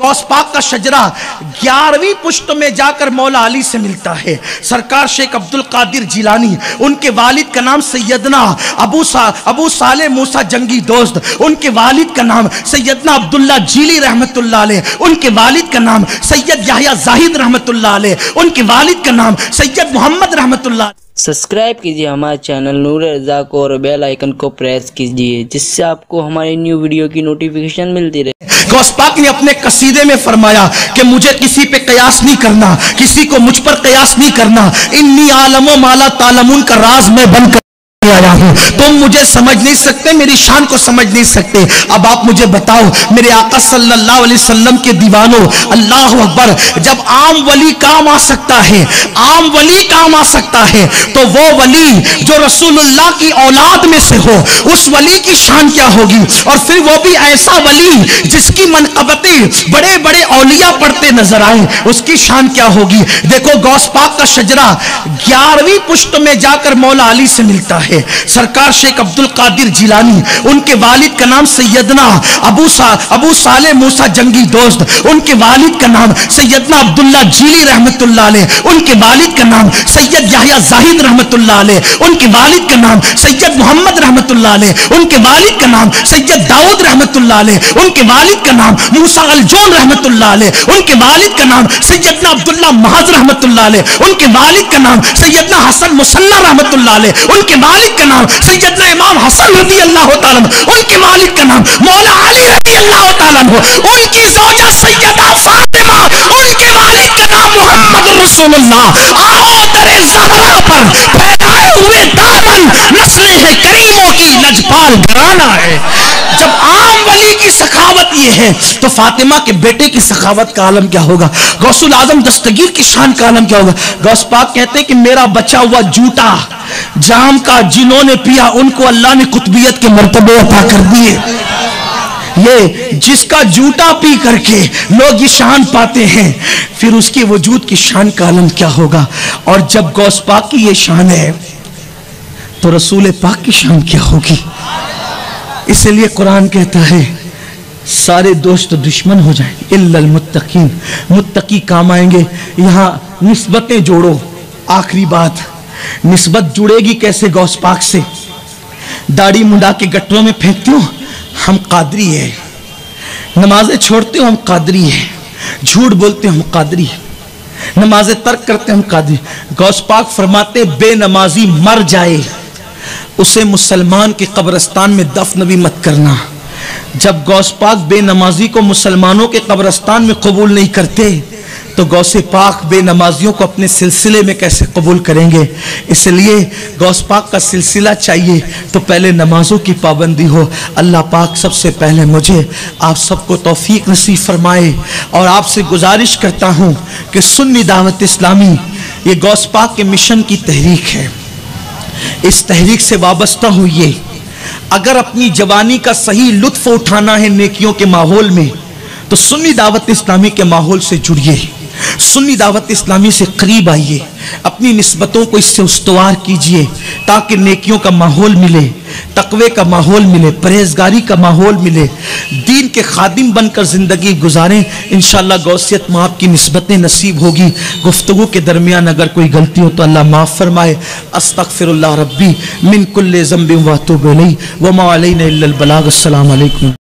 गौस पाक का शजरा 11वीं पुश्त में जाकर मौला अली से मिलता है। सरकार शेख अब्दुल कादिर जिलानी, उनके वालिद का नाम सैयदना अबू साले मूसा जंगी दोस्त, उनके वालिद का नाम सैयदना अब्दुल्ला जीली रहमतुल्लाह अलैह, उनके वालिद का नाम सैयद याहिया जाहिद रहमतुल्लाह अलैह, उनके वालिद का नाम सैयद मोहम्मद रहमतुल्लाह। सब्सक्राइब कीजिए हमारे चैनल नूर रज़ा को और बेल आइकन को प्रेस कीजिए, जिससे आपको हमारी न्यू वीडियो की नोटिफिकेशन मिलती रहे। गौस पाक ने अपने कसीदे में फरमाया कि मुझे किसी पे कयास नहीं करना, किसी को मुझ पर कयास नहीं करना। इन्नी आलमो माला तालमुन का राज मैं बनकर आया हूं, तुम मुझे समझ नहीं सकते, मेरी शान को समझ नहीं सकते। अब आप मुझे बताओ मेरे आका सल्लल्लाहु अलैहि वसल्लम के दीवानों, अल्लाह अकबर, जब आम वली काम आ सकता है, आम वली काम आ सकता है, तो वो वली जो रसूलुल्लाह की औलाद में से हो, उस वली की शान क्या होगी। और फिर वो भी ऐसा वली जिसकी मनक़बतें बड़े बड़े औलिया पढ़ते नजर आए, उसकी शान क्या होगी। देखो गौस पाक का शजरा 11वीं पुश्त में जाकर मौला अली से मिलता है। सरकार शेख अब्दुल कादिर जिलानी, उनके वालिद का नाम सैयदना अबू साले मूसा जंगी दोस्त, उनके वालिद का नाम सैयदना अब्दुल्ला जीली रहमतुल्लाह अलैह, उनके वालिद का नाम सैयद याहिया जाहिद रहमतुल्लाह अलैह, उनके वालिद का नाम सैयद मोहम्मद रहमतुल्लाह अलैह, उनके वालिद का नाम सैयद दाऊद रहमतुल्लाह अलैह, उनके वालिद का नाम मूसा अलजोन रहमतुल्लाह अलैह, उनके वालिद का नाम सैयदना अब्दुल्ला महज रहमतुल्लाह अलैह, उनके वालिद का नाम सैयदना हसन मुसन्ना रहमतुल्लाह अलैह, उनके वालिद का नाम सैयदना इमाम हसन रज़ी अल्लाह तआला अन्हु, उनके वालिद का नाम मौला अली रज़ी अल्लाह तआला अन्हु, उनकी ज़ौजा सैयदा फातिमा, उनके वालिद का नाम मोहम्मद रसूलुल्लाह। आओ दरे ज़हरा पर पैदाए हुए दामन नस्ल है करीमों की लजपाल घराना है। जब आम वली की सखावत ये है, तो फातिमा के बेटे की सखावत का आलम क्या होगा, गौसुल आजम दस्तगीर की शान का आलम क्या होगा। गौस पाक कहते हैं कि मेरा बचा हुआ जूता जाम का जिन्होंने पिया, उनको अल्लाह ने कुतबियत के मर्तबे अता कर दिए। ये जिसका जूता पी करके लोग ये शान पाते हैं, फिर उसके वजूद की शान का आलम क्या होगा। और जब गौस पाक की ये शान है, तो रसूल पाक की शान क्या होगी। इसलिए कुरान कहता है सारे दोस्त दुश्मन हो जाएंगे इल्लल मुत्तकीन, मुत्तकी काम आएंगे। यहाँ निस्बतें जोड़ो, आखिरी बात, निस्बत जुड़ेगी कैसे गौस पाक से। दाढ़ी मुंडा के गट्टरों में फेंकते हो हम कादरी है, नमाजें छोड़ते हो हम कादरी है, झूठ बोलते हो हम कादरी है, नमाजें तर्क करते हम कादरी। गौस पाक फरमाते बेनमाजी मर जाए उसे मुसलमान के कब्रिस्तान में दफन भी मत करना। जब गौस पाक बेनमाजी को मुसलमानों के कब्रिस्तान में कबूल नहीं करते, तो गौसे पाक बेनमाजियों को अपने सिलसिले में कैसे कबूल करेंगे। इसलिए गौस पाक का सिलसिला चाहिए तो पहले नमाजों की पाबंदी हो। अल्लाह पाक सबसे पहले मुझे आप सबको तौफीक नसीब फरमाए। और आपसे गुजारिश करता हूँ कि सुन्नी दावत इस्लामी ये गौस पाक के मिशन की तहरीक है, इस तहरीक से वाबस्ता हुई। अगर अपनी जवानी का सही लुत्फ उठाना है नेकियों के माहौल में, तो सुन्नी दावत इस्लामी के माहौल से जुड़िए, सुन्नी दावत इस्लामी से करीब आइए, अपनी निस्बतों को इससे उस्तवार कीजिए, ताकि नेकियों का माहौल मिले, तकवे का माहौल मिले, परहेजगारी का माहौल मिले, दीन के खादिम बनकर जिंदगी गुजारें। इंशाअल्लाह गौसियत में आपकी निस्बतें नसीब होगी। गुफ्तगू के दरमियान अगर कोई गलती हो तो अल्लाह माफ़ फरमाए। अस्तगफिरुल्लाह रब्बी मिन कुल्लि ज़ंबिन व अतूबु इलैहि व मा अलैना इल्लल बलाग। अस्सलामु अलैकुम।